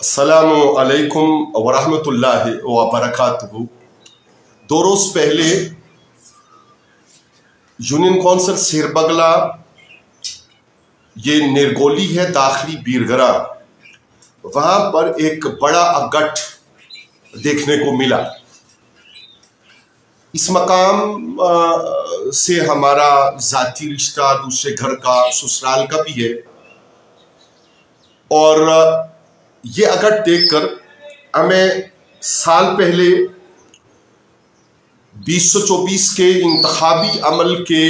अस्सलामु अलैकुम वरहमतुल्लाहि वबरकातुहू। 2 रोज़ पहले यूनियन कौंसिल सिरबगला, ये निरगोली है दाखिली बीरगरा, वहाँ पर एक बड़ा अगट देखने को मिला। इस मकाम से हमारा ज़ाती रिश्ता दूसरे घर का, ससुराल का भी है, और ये अगट देखकर हमें साल पहले 2024 के इंतखाबी अमल के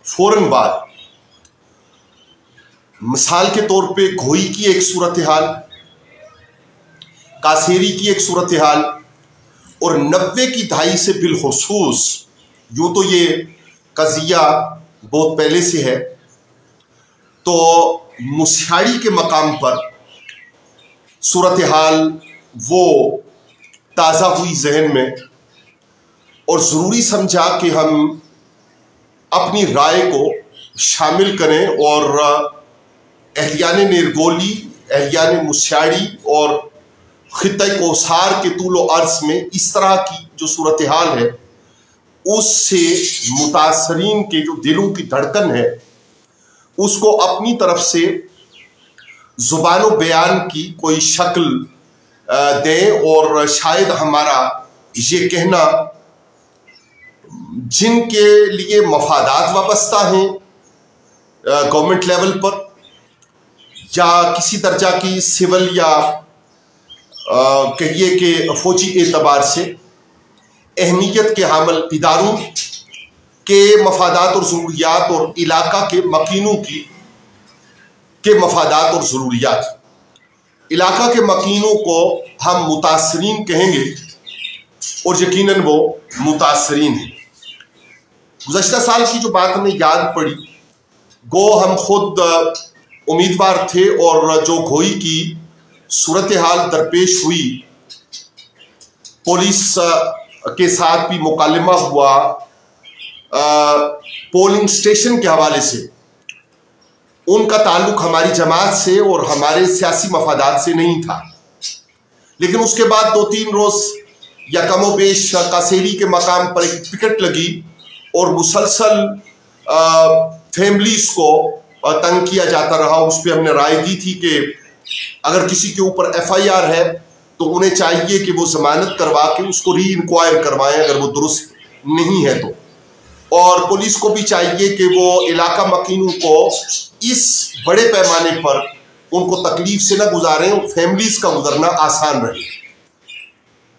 फौरन बाद मिसाल के तौर पे घोई की एक सूरत हाल, कासेरी की एक सूरत हाल, और 90 की दहाई से बिलखुसूस, यूँ तो ये कज़िया बहुत पहले से है, तो मुसहरी के मकाम पर सूरत हाल वो ताज़ा हुई जहन में, और ज़रूरी समझा कि हम अपनी राय को शामिल करें और अहलियान निरगोली, अहलियान मुसहरी और खित्ता कौसार के तूल व अर्ज़ में इस तरह की जो सूरत हाल है, उससे मुतासरीन के जो दिलों की धड़कन है, उसको अपनी तरफ से ज़ुबान बयान की कोई शक्ल दें, और शायद हमारा ये कहना जिनके लिए मफादात वाबस्ता हैं गवर्नमेंट लेवल पर या किसी दर्जा की सिविल या कहिए कि फौजी एतबार से अहमियत के हामिल इदारों के मफादात और ज़रूरियात और इलाका के मकीनों के मफादात और ज़रूरियात, इलाका के मकीनों को हम मुतासरीन कहेंगे, और यकीनन वो मुतासरीन हैं। गुज़श्ता साल की जो बात हमें याद पड़ी, गो हम खुद उम्मीदवार थे, और जो घोई की सूरत हाल दरपेश हुई, पुलिस के साथ भी मुकालमा हुआ, पोलिंग स्टेशन के हवाले से उनका ताल्लुक हमारी जमात से और हमारे सियासी मफादात से नहीं था, लेकिन उसके बाद 2-3 रोज़ या कमो बेश कासेरी के मकाम पर एक पिकेट लगी, और मुसलसल फैमिलीज़ को तंग किया जाता रहा। उस पर हमने राय दी थी कि अगर किसी के ऊपर FIR है तो उन्हें चाहिए कि वो ज़मानत करवा के उसको री इंक्वायर करवाएं अगर वो दुरुस्त नहीं है तो, और पुलिस को भी चाहिए कि वो इलाका मकीनों को इस बड़े पैमाने पर उनको तकलीफ से न गुजारें और फैमिलीज़ का गुजरना आसान रहे।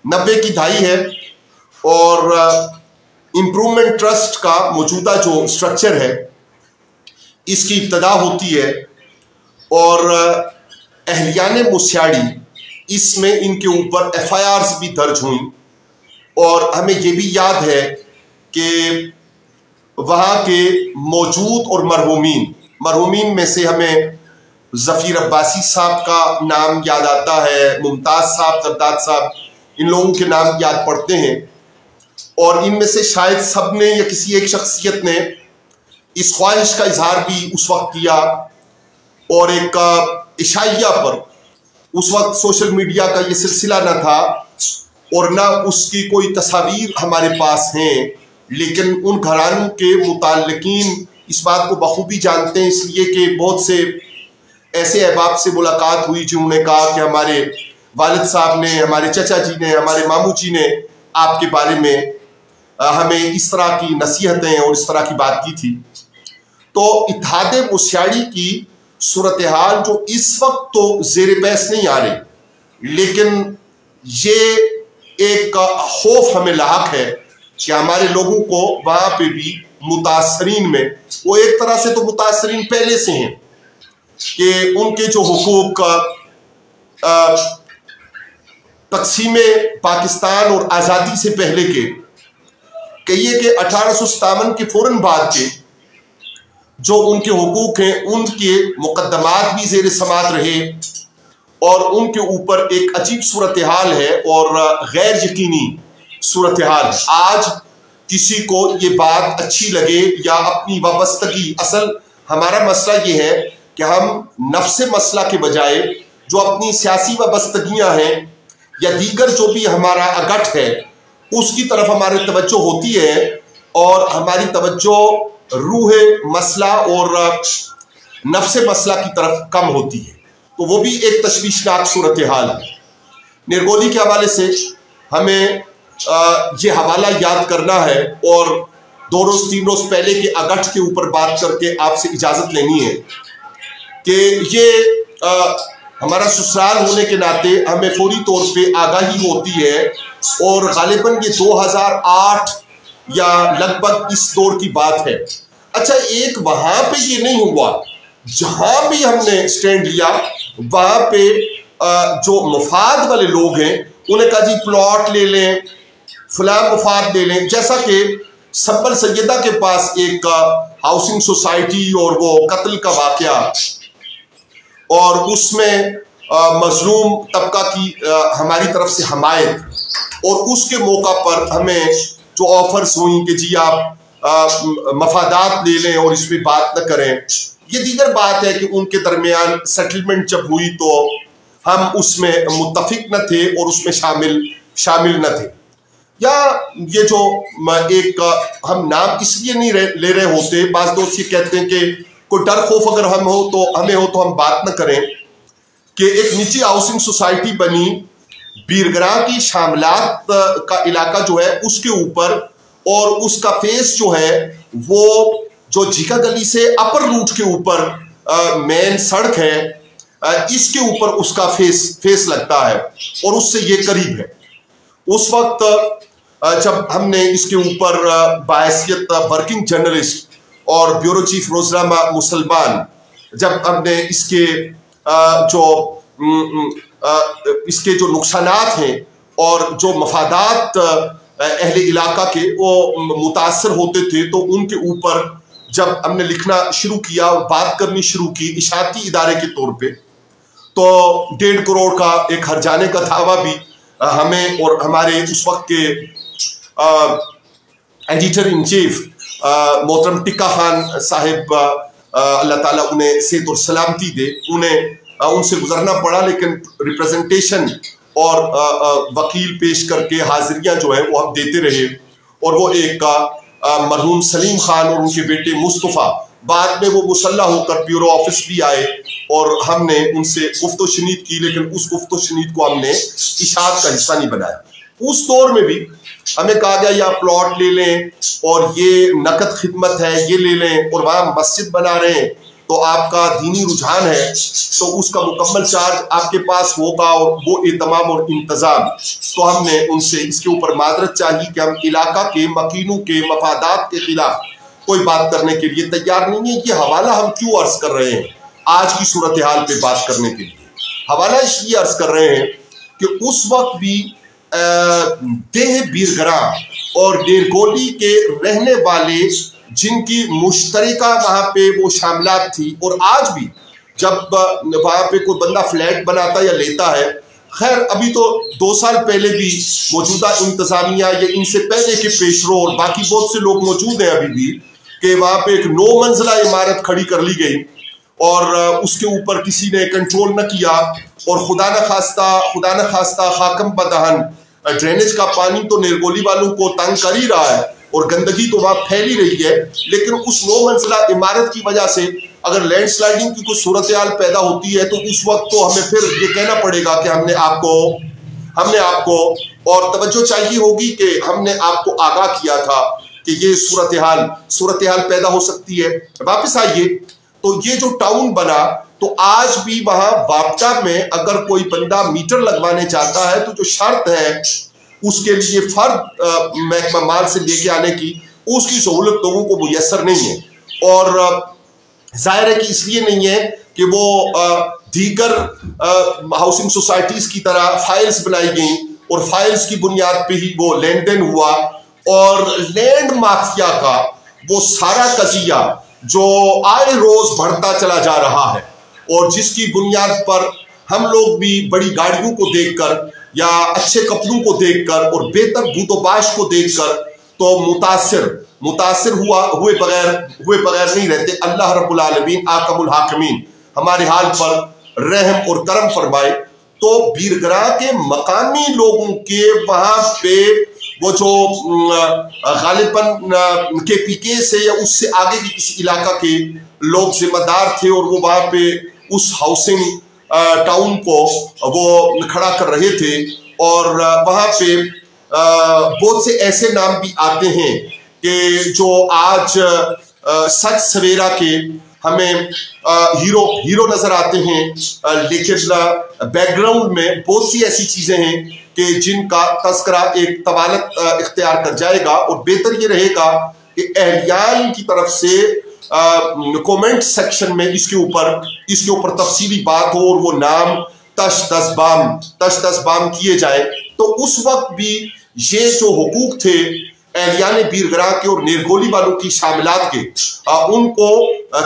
90 की दहाई है, और इम्प्रूवमेंट ट्रस्ट का मौजूदा जो स्ट्रक्चर है, इसकी इब्तदा होती है, और अहलियान मुसहरी इसमें इनके ऊपर FIRs भी दर्ज हुई, और हमें ये भी याद है कि वहाँ के मौजूद और मरहूमीन में से हमें ज़फ़ीर अब्बासी साहब का नाम याद आता है, मुमताज़ साहब, जरदाद साहब, इन लोगों के नाम याद पड़ते हैं, और इनमें से शायद सब ने या किसी एक शख्सियत ने इस ख्वाहिश का इजहार भी उस वक्त किया, और एक इशाइया पर उस वक्त सोशल मीडिया का ये सिलसिला न था और न उसकी कोई तस्वीर हमारे पास हैं, लेकिन उन घरानों के मुताल्लिकीन इस बात को बखूबी जानते हैं, इसलिए कि बहुत से ऐसे अहबाब से मुलाकात हुई जिन्होंने कहा कि हमारे वालिद साहब ने, हमारे चचा जी ने, हमारे मामू जी ने आपके बारे में हमें इस तरह की नसीहतें और इस तरह की बात की थी। तो इत्तेहाद मुसहरी की सूरत हाल जो इस वक्त तो ज़ेर बहस नहीं आ रही, लेकिन ये एक खौफ हमें लाहक है कि हमारे लोगों को वहाँ पे भी मुतासरीन में, वो एक तरह से तो मुतासरीन पहले से हैं कि उनके जो हुकूक तक़सीम पाकिस्तान और आज़ादी से पहले के, कहिए कि 1857 के फ़ौरन बाद के जो उनके हुकूक हैं, उनके मुकदमात भी ज़ेर समात रहे, और उनके ऊपर एक अजीब सूरत हाल है और गैर यकीनी सूरत हाल। आज किसी को ये बात अच्छी लगे या अपनी वाबस्तगी, असल हमारा मसला ये है कि हम नफ्स मसला के बजाय جو اپنی سیاسی وابستگیاں ہیں یا دیگر جو بھی ہمارا اگٹ ہے اس کی طرف ہماری توجہ ہوتی ہے اور ہماری توجہ روح مسئلہ اور نفس مسئلہ کی طرف کم ہوتی ہے، تو وہ بھی ایک تشویشناک صورتحال ہے۔ نرگولی کے حوالے سے ہمیں یہ حوالہ یاد کرنا ہے اور 2 روز 3 روز پہلے کے اگٹ کے اوپر بات کر کے آپ سے اجازت لینی ہے کہ یہ ہمارا سسرال ہونے کے ناطے ہمیں فوری طور پہ آگاہی ہوتی ہے، اور غالباً یہ 2008 یا لگ بھگ اس دور کی بات ہے۔ اچھا، ایک وہاں پہ یہ نہیں ہوا، جہاں بھی ہم نے سٹینڈ لیا وہاں پہ جو مفاد والے لوگ ہیں انہیں کہا جی پلاٹ لے لیں، فلاں مفاد لے لیں، جیسا کہ سبل سیدہ کے پاس ایک ہاؤسنگ سوسائٹی اور وہ قتل کا واقعہ، اور اس میں مظلوم طبقہ کی ہماری طرف سے حمایت، اور اس کے موقع پر ہمیں جو آفرز ہوئیں کہ جی آپ مفادات لے لیں اور اس پہ بات نہ کریں۔ یہ دیگر بات ہے کہ ان کے درمیان سیٹلمنٹ جب ہوئی تو ہم اس میں متفق نہ تھے اور اس میں شامل نہ تھے، یا یہ جو ایک ہم نام اس لیے نہیں لے رہے ہوتے، بعض دوست یہ کہتے ہیں کہ کوئی ڈر خوف اگر ہمیں ہو تو ہم بات نہ کریں، کہ ایک نجی ہاؤسنگ سوسائٹی بنی بیرگراں کی شاملات کا علاقہ جو ہے اس کے اوپر، اور اس کا فیس جو ہے وہ جو جھیکا گلی سے اپر روٹ کے اوپر مین سڑک ہے اس کے اوپر اس کا فیس لگتا ہے اور اس سے یہ قریب ہے۔ اس وقت جب ہم نے اس کے اوپر باحیثیت ورکنگ جرنلسٹ اور بیورو چیف روزنامہ مسلمان جب ہم نے اس کے جو نقصانات ہیں اور جو مفادات اہل علاقہ کے وہ متاثر ہوتے تھے، تو ان کے اوپر جب ہم نے لکھنا شروع کیا اور بات کرنی شروع کی اشاعتی ادارے کے طور پہ، تو 1.5 کروڑ کا ایک ہرجانے کا دعویٰ بھی ہمیں اور ہمارے اس وقت کے ایڈیٹر ان چیف محترم ٹکا خان صاحب، اللہ تعالیٰ انہیں صحت اور سلامتی دے، ان سے گزرنا پڑا، لیکن ریپریزنٹیشن اور وکیل پیش کر کے حاضریاں جو ہیں وہ ہم دیتے رہے، اور وہ ایک مرحوم سلیم خان اور ان کے بیٹے مصطفیٰ بعد میں وہ مسلح ہو کر بیورو آفس بھی آئے اور ہم نے ان سے گفت و شنید کی، لیکن اس گفت و شنید کو ہم نے اشاعت کا حصہ نہیں بنایا۔ اس دور میں بھی ہمیں کہا گیا یا پلاٹ لے لیں اور یہ نقد خدمت ہے یہ لے لیں، اور وہاں مسجد بنا رہے ہیں تو آپ کا دینی رجحان ہے تو اس کا مکمل چارج آپ کے پاس ہوگا اور وہ اہتمام اور انتظام۔ تو ہم نے ان سے اس کے اوپر معذرت چاہی کہ ہم علاقہ کے مکینوں کے مفادات کے خلاف کوئی بات کرنے کے لیے تیار نہیں ہے۔ یہ حوالہ ہم کیوں عرض کر رہے ہیں آج کی صورتحال پہ بات کرنے کے لیے؟ حوالہ اس لیے عرض کر رہے ہیں کہ اس وقت بھی دیہ بیرگراں اور ڈیرگولی کے رہنے والے جن کی مشترکہ وہاں پہ وہ شاملات تھی، اور آج بھی جب وہاں پہ کوئی بندہ فلیٹ بناتا یا لیتا ہے، خیر ابھی تو 2 سال پہلے بھی موجودہ انتظامیہ یا ان سے پہلے کے پیشرو اور باقی بہت سے لوگ موجود ہیں ابھی بھی، کہ وہاں پہ ایک 9 منزلہ عمارت کھڑی کر لی گئی اور اس کے اوپر کسی نے کنٹرول نہ کیا، اور خدا نہ خواستہ خاکم بدہن ڈرینیج کا پانی تو نرگولی والوں کو تنگ کر ہی رہا ہے اور گندگی تو وہاں پھیل ہی رہی ہے، لیکن اس 9 منزلہ عمارت کی وجہ سے اگر لینڈ سلائڈنگ کی کوئی صورتحال پیدا ہوتی ہے تو اس وقت تو ہمیں پھر یہ کہنا پڑے گا کہ ہم نے آپ کو اور توجہ چاہیے ہوگی کہ ہم نے آپ کو آگاہ کیا تھا کہ یہ صورتحال پیدا ہو سکتی ہے۔ واپس آئیے، تو یہ جو ٹاؤن بنا تو آج بھی وہاں وابٹا میں اگر کوئی بندہ میٹر لگوانے چاہتا ہے تو جو شرط ہے اس کے لیے فرد محکمہ مال سے لے کے آنے کی، اس کی سہولت لوگوں کو میسر نہیں ہے، اور ظاہر ہے کہ اس لیے نہیں ہے کہ وہ دیگر ہاؤسنگ سوسائٹیز کی طرح فائلز بنائی گئیں اور فائلز کی بنیاد پہ ہی وہ لین دین ہوا، اور لینڈ مافیا کا وہ سارا قضیہ جو آئے روز بڑھتا چلا جا رہا ہے، اور جس کی بنیاد پر ہم لوگ بھی بڑی گاڑیوں کو دیکھ کر یا اچھے کپڑوں کو دیکھ کر اور بہتر بود و باش کو دیکھ کر تو متاثر ہوئے بغیر نہیں رہتے۔ اللہ رب العالمین آکم الحاکمین ہمارے حال پر रहम और करम फरमाए। तो बीरगरा के मकामी लोगों के वहाँ पे वो जो गालिबन KPK से या उससे आगे के किसी इलाका के लोग जिम्मेदार थे और वो वहाँ पे उस हाउसिंग टाउन को वो खड़ा कर रहे थे। और वहाँ पे बहुत से ऐसे नाम भी आते हैं कि जो आज सच सवेरा के हमें हीरो नजर आते हैं, लेकिन बैकग्राउंड में बहुत सी ऐसी चीजें हैं कि जिनका तस्करा एक तवालत इख्तियार कर जाएगा। और बेहतर ये रहेगा कि अहलियान की तरफ से कमेंट सेक्शन में इसके ऊपर तफसीली बात हो और वो नाम तश तश बाम किए जाए। तो उस वक्त भी ये जो हुकूक थे एहलियान बीरगरा के और नेरगोली वालों की शामिलात के, उनको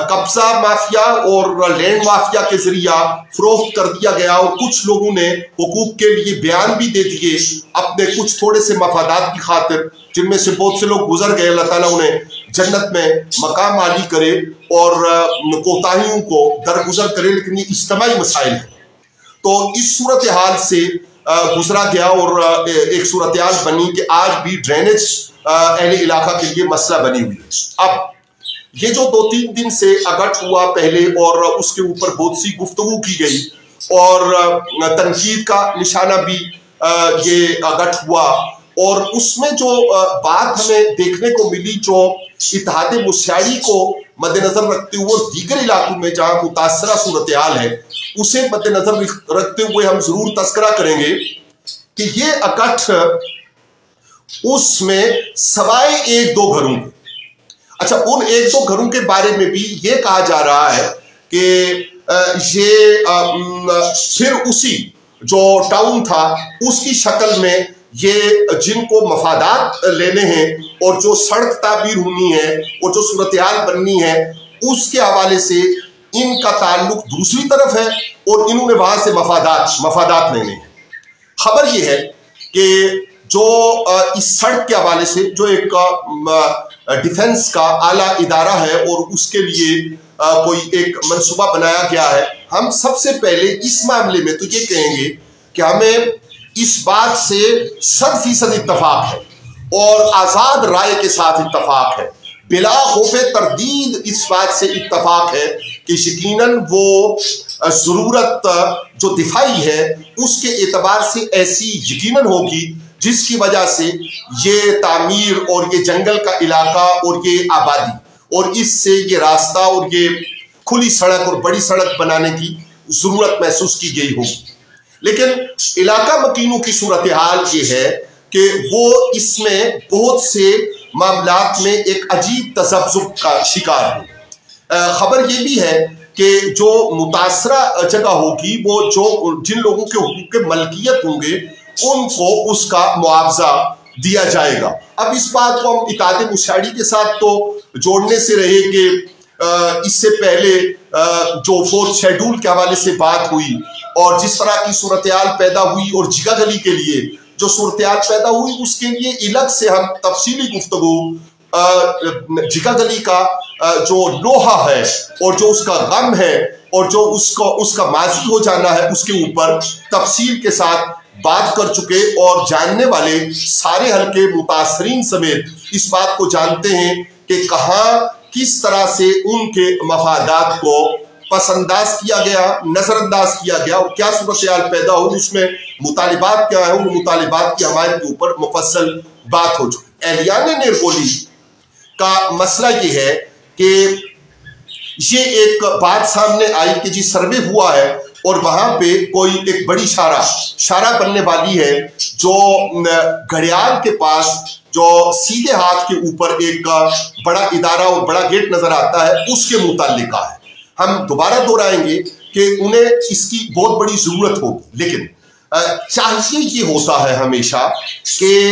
कब्जा माफिया और लैंड माफिया के जरिया फरोख्त कर दिया गया। और कुछ लोगों ने हुकूक के लिए बयान भी दे दिए अपने कुछ थोड़े से मफादात की खातिर, जिनमें से बहुत से लोग गुजर गए। अल्लाह ताला उन्हें जन्नत में मकाम आली करे और कोताहियों को दरगुजर करे, लेकिन ये इज्तिमाई मसाइल है। तो इस सूरत हाल से गुजरा गया और एक सूरत हाल बनी कि आज भी ड्रेनेज अहले इलाका के लिए मसला बनी हुई है। अब ये जो 2-3 दिन से अगट हुआ पहले और उसके ऊपर बहुत सी गुफ्तगू की गई और तनकीद का निशाना भी ये अगट हुआ। और उसमें जो बात हमें देखने को मिली, जो इत्तेहाद मुस्यारी को मद्देनजर रखते हुए दीगर इलाकों में जहां मुतासरा सूरत हाल है उसे मद्देनजर रखते हुए हम जरूर तस्करा करेंगे कि ये अकठ उसमें सवाए 1-2 घरों के, अच्छा उन 1-2 घरों के बारे में भी ये कहा जा रहा है कि ये फिर उसी जो टाउन था उसकी शक्ल में ये जिनको मफादात लेने हैं और जो सड़क ताबीर होनी है और जो सूरत हाल बननी है उसके हवाले से इनका ताल्लुक दूसरी तरफ है और इन्होंने वहां से मफादात लेने हैं। खबर ये है कि जो इस सड़क के हवाले से जो एक डिफेंस का आला इदारा है और उसके लिए कोई एक मंसूबा बनाया गया है। हम सबसे पहले इस मामले में तो ये कहेंगे कि हमें इस बात से 100% इत्तफाक है और आजाद राय के साथ इत्तफाक है, बिला खौफे तरदीद इस बात से इत्तफाक है कि यकीनन वो जरूरत जो दिफाई है उसके एतबार से ऐसी यकीनन होगी जिसकी वजह से ये तामीर और ये जंगल का इलाका और ये आबादी और इससे ये रास्ता और ये खुली सड़क और बड़ी सड़क बनाने की जरूरत महसूस की गई होगी। लेकिन इलाका मकीनों की सूरत हाल ये है कि वो इसमें बहुत से मामलात में एक अजीब तसब्जुब का शिकार हो। खबर ये भी है कि जो मुतासरा जगह होगी वो जो जिन लोगों के हुकूक के मलकियत होंगे उनको उसका मुआवजा दिया जाएगा। अब इस बात को हम इत्तेहाद मुस्यारी के साथ तो जोड़ने से रहे कि इससे पहले जो 4th शेड्यूल के हवाले से बात हुई और जिस तरह की सूरत हाल पैदा हुई और जिगा गली के लिए जो सूरत हाल पैदा हुई उसके लिए अलग से हम तफसीली गुफ्तगू जिगा गली का जो लोहा है और जो उसका गम है और जो उसका माजी हो जाना है उसके ऊपर तफसील के साथ बात कर चुके और जानने वाले सारे हल्के मुतासरीन समेत इस बात को जानते हैं कि कहाँ किस तरह से उनके मफादात को पसंदाज किया गया, नजरअंदाज किया गया और क्या सूरत हाल पैदा हो, उसमें मुतालिबात क्या है, उन मुतालिबात की हमारे के ऊपर मुफस्सल बात हो चुकी। एहलियान नेरगोली का मसला ये है कि ये एक बात सामने आई कि जी सर्वे हुआ है और वहां पे कोई एक बड़ी शारा बनने वाली है जो घड़ियाल के पास जो सीधे हाथ के ऊपर एक बड़ा इदारा और बड़ा गेट नजर आता है उसके मुताल्लिका है। हम दोबारा दोहराएंगे कि उन्हें इसकी बहुत बड़ी जरूरत होगी, लेकिन चाहिए ये होता है हमेशा कि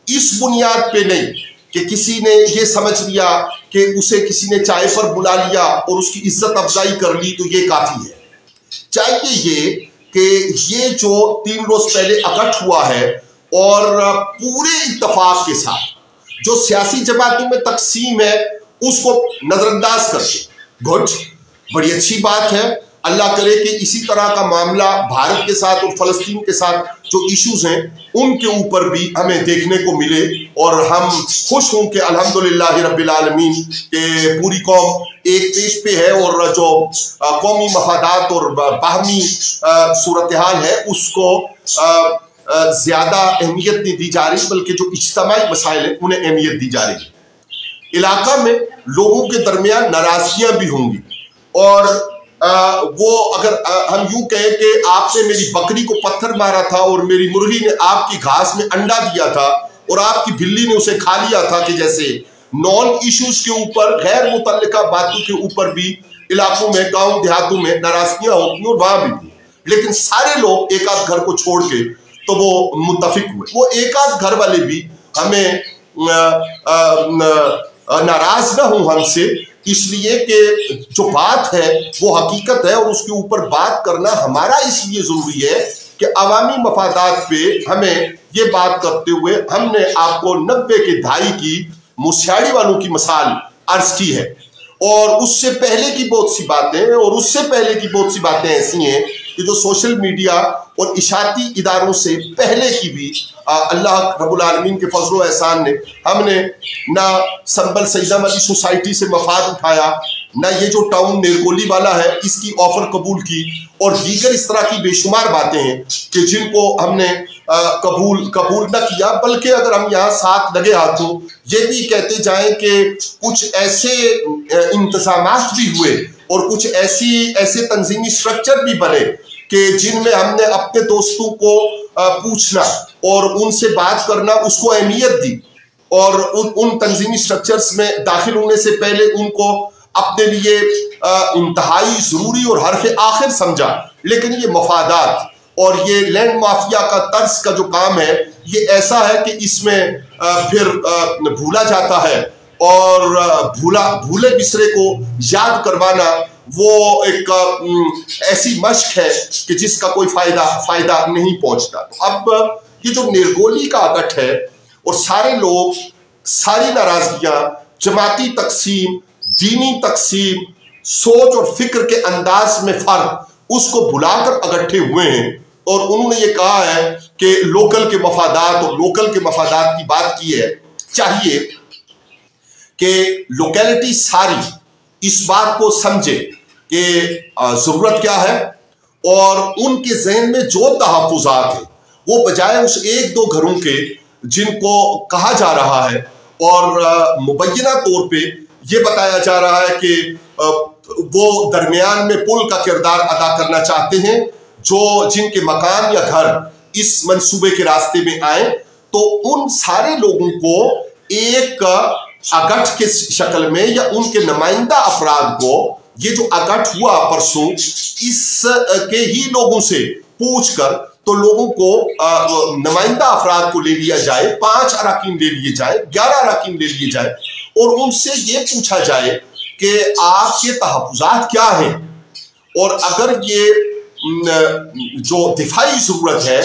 इस बुनियाद पे नहीं कि किसी ने ये समझ लिया कि उसे किसी ने चाय पर बुला लिया और उसकी इज्जत अफजाई कर ली तो ये काफी है। चाहिए ये कि ये जो 3 रोज पहले अकट हुआ है और पूरे इत्तफाक के साथ जो सियासी जमातों में तकसीम है उसको नजरअंदाज करके, गुड, बड़ी अच्छी बात है اللہ کرے کہ اسی طرح کا معاملہ بھارت کے ساتھ اور فلسطین کے ساتھ جو ایشوز ہیں ان کے اوپر بھی ہمیں دیکھنے کو ملے، اور ہم خوش ہوں کہ الحمدللہ رب العالمین کہ پوری قوم ایک پیش پہ ہے، اور جو قومی مفادات اور باہمی صورتحال ہے اس کو زیادہ اہمیت نہیں دی جا رہی، بلکہ جو اجتماعی مسائل ہیں انہیں اہمیت دی جا رہی ہے۔ علاقہ میں لوگوں کے درمیان ناراضگیاں بھی ہوں گی، اور وہ اگر ہم یوں کہیں کہ آپ نے میری بکری کو پتھر مارا تھا اور میری مرغی نے آپ کی گھاس میں انڈا دیا تھا اور آپ کی بلی نے اسے کھا لیا تھا، کہ جیسے نان ایشوز کے اوپر، غیر متعلقہ باتوں کے اوپر بھی علاقوں میں، گاؤں دیہاتوں میں ناراضگیاں ہوتی ہیں، اور وہاں بھی لیکن سارے لوگ ایک آدھ گھر کو چھوڑ کے تو وہ متفق ہوئے۔ وہ ایک آدھ گھر والے بھی ہمیں ناراض نہ ہوں ہم سے، اس لیے کہ جو بات ہے وہ حقیقت ہے، اور اس کے اوپر بات کرنا ہمارا اس لیے ضروری ہے کہ عوامی مفادات پہ ہمیں یہ بات کرتے ہوئے ہم نے آپ کو 90 کے دہائی کی موسیاڑی والوں کی مثال عرض کی ہے، اور اس سے پہلے کی بہت سی باتیں، اور اس سے پہلے کی بہت سی باتیں ایسی ہیں کہ جو سوشل میڈیا اور اشاعتی اداروں سے پہلے کی بھی اللہ رب العالمین کے فضل و احسان نے ہم نے نہ سنبل سیدہ مدی سوسائٹی سے مفاد اٹھایا، نہ یہ جو ٹاؤن نیرگولی والا ہے اس کی آفر قبول کی، اور دیگر اس طرح کی بے شمار باتیں ہیں کہ جن کو ہم نے قبول نہ کیا، بلکہ اگر ہم یہاں ساتھ لگے ہاتھوں یہ بھی کہتے جائیں کہ کچھ ایسے انتظامات بھی ہوئے اور کچھ ایسے تنظیمی سٹرکچر بھی بنے کہ جن میں ہم نے اپنے دوستوں کو پوچھنا اور ان سے بات کرنا اس کو اہمیت دی، اور ان تنظیمی سٹرکچرز میں داخل ہونے سے پہلے ان کو اپنے لیے انتہائی ضروری اور حرف آخر سمجھا، لیکن یہ مفادات اور یہ لینڈ مافیا کا طرز کا جو کام ہے یہ ایسا ہے کہ اس میں پھر بھولا جاتا ہے، اور بھولے بسرے کو یاد کروانا وہ ایک ایسی مشق ہے کہ جس کا کوئی فائدہ نہیں پہنچتا۔ تو اب یہ جو نیرگولی کا اکٹ ہے اور سارے لوگ، ساری ناراضگیاں، جماعتی تقسیم، دینی تقسیم، سوچ اور فکر کے انداز میں فرق، اس کو بھلا کر اکٹھے ہوئے ہیں، اور انہوں نے یہ کہا ہے کہ لوکل کے مفادات اور لوکل کے مفادات کی بات کی ہے۔ چاہیے کہ لوکیلٹی ساری اس بات کو سمجھے کہ ضرورت کیا ہے، اور ان کے ذہن میں جو تحفظات ہیں وہ بجائے اس ایک دو گھروں کے جن کو کہا جا رہا ہے، اور مبینہ طور پہ یہ بتایا جا رہا ہے کہ وہ درمیان میں پل کا کردار ادا کرنا چاہتے ہیں، جن کے مکان یا گھر اس منصوبے کے راستے میں آئیں، تو ان سارے لوگوں کو ایک اکٹھ کے شکل میں یا ان کے نمائندہ افراد کو، یہ جو اکٹھ ہوا پرسوں، اس کے ہی لوگوں سے پوچھ کر تو لوگوں کو نمائندہ افراد کو لے لیا جائے، 5 اراکین لے لیے جائے، 11 اراکین لے لیے جائے، اور ان سے یہ پوچھا جائے کہ آپ کے تحفظات کیا ہیں، اور اگر یہ جو دفاعی ضرورت ہے،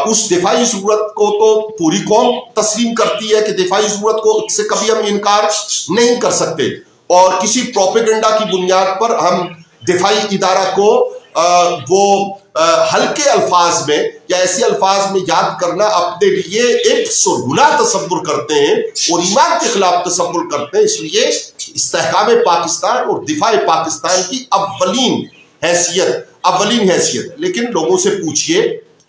اس دفاعی ضرورت کو تو پوری قوم تسلیم کرتی ہے کہ دفاعی ضرورت کو سے کبھی ہم انکار نہیں کر سکتے، اور کسی پروپیگنڈا کی بنیاد پر ہم دفاعی ادارہ کو وہ ہلکے الفاظ میں یا ایسے الفاظ میں یاد کرنا اپنے لیے عبث اور گناہ تصور کرتے ہیں اور ایمان کے خلاف تصور کرتے ہیں۔ اس لیے استحکام پاکستان اور دفاع پاکستان کی اولین حیثیت، لیکن لوگوں سے پوچھئے،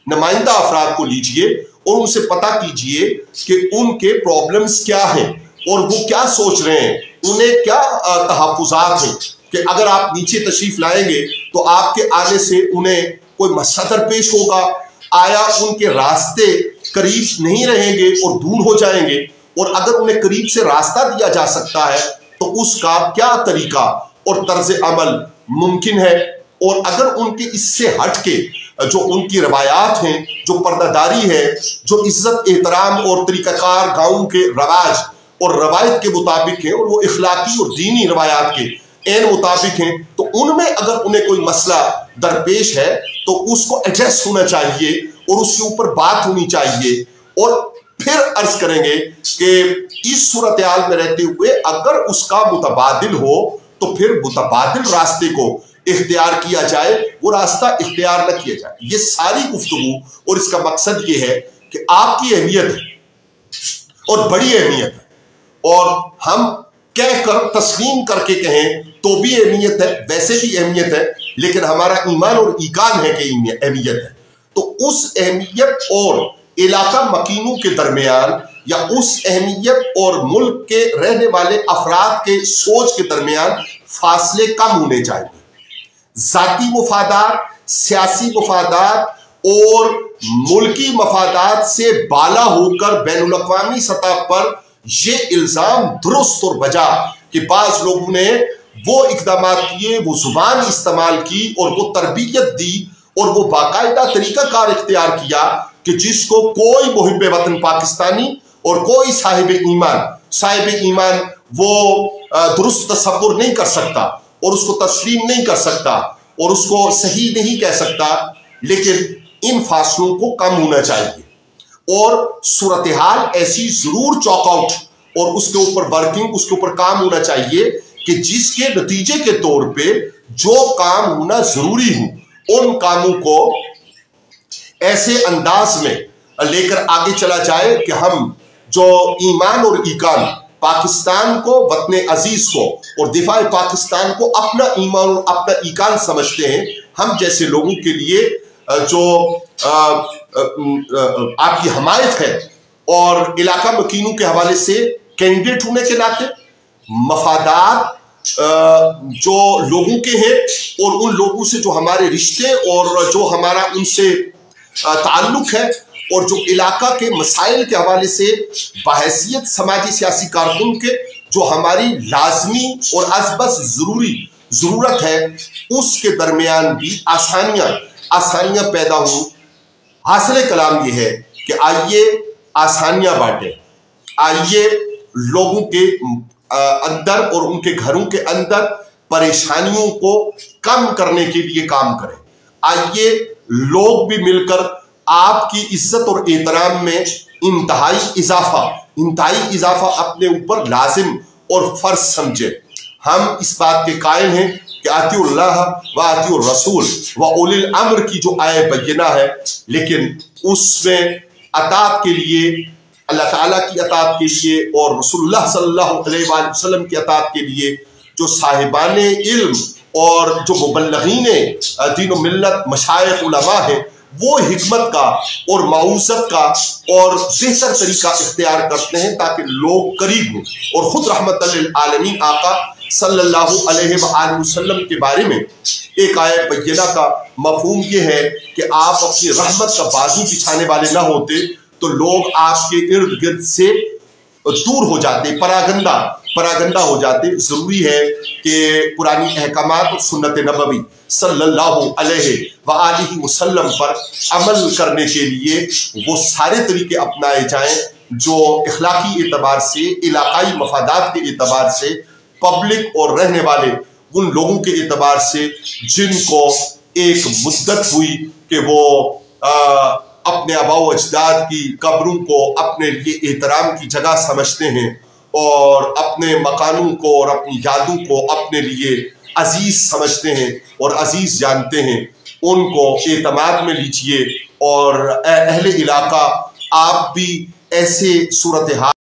نمائندہ افراد کو لیجئے اور ان سے پتہ کیجئے کہ ان کے پرابلمز کیا ہیں اور وہ کیا سوچ رہے ہیں، انہیں کیا تحفظات ہیں، کہ اگر آپ نیچے تشریف لائیں گے تو آپ کے آنے سے انہیں کوئی مسئلہ درپیش ہوگا، آیا ان کے راستے قریب نہیں رہیں گے اور دور ہو جائیں گے، اور اگر انہیں قریب سے راستہ دیا جا سکتا ہے تو اس کا کیا طریقہ اور طرز عمل ممکن ہے، اور اگر ان کے اس سے ہٹ کے جو ان کی روایات ہیں، جو پردہ داری ہے، جو عزت احترام اور طریقہ کار گاؤں کے رواج اور روایت کے مطابق ہیں، اور وہ اخلاقی اور دینی روایات کے عین مطابق ہیں، تو ان میں اگر انہیں کوئی مسئلہ درپیش ہے تو اس کو ایڈریس ہونا چاہیے اور اس کے اوپر بات ہونی چاہیے، اور پھر عرض کریں گے کہ اس صورتحال میں رہتے ہوئے اگر اس کا متبادل ہو تو پھر متبادل راستے کو इख्तियार किया जाए, वो रास्ता इख्तियार न किया जाए। ये सारी गुफ्तगू और इसका मकसद ये है कि आपकी अहमियत है और बड़ी अहमियत है, और हम कह कर तस्लीम करके कहें तो भी अहमियत है, वैसे भी अहमियत है, लेकिन हमारा ईमान और ईकान है कि अहमियत है। तो उस अहमियत और इलाका मकीनों के दरमियान, या उस अहमियत और मुल्क के रहने वाले अफराद के सोच के दरमियान फासले कम होने चाहिए। जाती मफादात, सियासी मफादात और मुल्की मफादात से बाला होकर बैनुल अक़वामी सतह पर यह इल्जाम दुरुस्त और बजा कि बाज लोगों ने वो इक़दामात किए, वो जुबान इस्तेमाल की और वो तरबियत दी और वो बाकायदा तरीक़ाकार इख्तियार किया कि जिसको कोई मुहिब्ब वतन पाकिस्तानी और कोई साहिब ईमान वो दुरुस्त तसव्वुर नहीं कर सकता और उसको तस्लीम नहीं कर सकता और उसको सही नहीं कह सकता। लेकिन इन फासलों को कम होना चाहिए और सूरत हाल ऐसी जरूर चॉकआउट और उसके ऊपर वर्किंग, उसके ऊपर काम होना चाहिए कि जिसके नतीजे के तौर पे जो काम होना जरूरी हो उन कामों को ऐसे अंदाज में लेकर आगे चला जाए कि हम जो ईमान और ईकान पाकिस्तान को, वतन अजीज को और दिफा पाकिस्तान को अपना ईमान और अपना ईकान समझते हैं, हम जैसे लोगों के लिए जो आपकी हमायत है और इलाका मकीनों के हवाले से कैंडिडेट होने के नाते मफादात जो लोगों के हैं और उन लोगों से जो हमारे रिश्ते और जो हमारा उनसे ताल्लुक है और जो इलाका के मसाइल के हवाले से बहैसियत समाजी सियासी कारकुन के जो हमारी लाजमी और अज़बस ज़रूरत है, उसके दरमियान भी आसानियाँ पैदा हों। हासिल कलाम ये है कि आइए आसानियाँ बांटें, आइए लोगों के अंदर और उनके घरों के अंदर परेशानियों को कम करने के लिए काम करें। आइए लोग भी मिलकर आपकी इज्जत और एहतराम में इंतहाई इजाफा अपने ऊपर लाजिम और फर्ज समझे। हम इस बात के कायल हैं कि आतिउल्लाह व आतिउर रसूल व उलिल अम्र की जो आय बय्यना है, लेकिन उसमें अताअत के लिए, अल्लाह ताला की अताअत के लिए और रसूलुल्लाह सल्लल्लाहु अलैहि वसल्लम की अताअत के लिए जो साहिबाने इल्म और जो मुबल्लिगीने दीन व मिल्लत मशाइख उलमा है, वो हिकमत का और माऊज़त का और बेहतर तरीका इख्तियार करते हैं ताकि लोग करीब हों। और खुद रहमतल लिल आलमीन आका सल्लल्लाहु अलैहि वसल्लम के बारे में एक आयत बय्यना का मफहूम ये है कि आप अपनी रहमत का बाजू बिछाने वाले ना होते तो लोग आपके इर्द गिर्द से दूर हो जाते, परागंदा हो जाते। जरूरी है कि पुरानी अहकामात और सुन्नत नबवी सल्लल्लाहु अलैहि वसल्लम पर अमल करने के लिए वो सारे तरीके अपनाए जाएं जो इखलाकी एतबार से, इलाकाई मफादात के एतबार से, पब्लिक और रहने वाले उन लोगों के एतबार से जिनको एक मुद्दत हुई कि वो अपने आबाओ अजदाद की कब्रों को अपने लिए एहतराम की जगह समझते हैं और अपने मकानों को और अपनी यादों को अपने लिए अजीज समझते हैं और अजीज जानते हैं, उनको एतमाद में लीजिए। और अहले इलाका, आप भी ऐसे सूरत हाल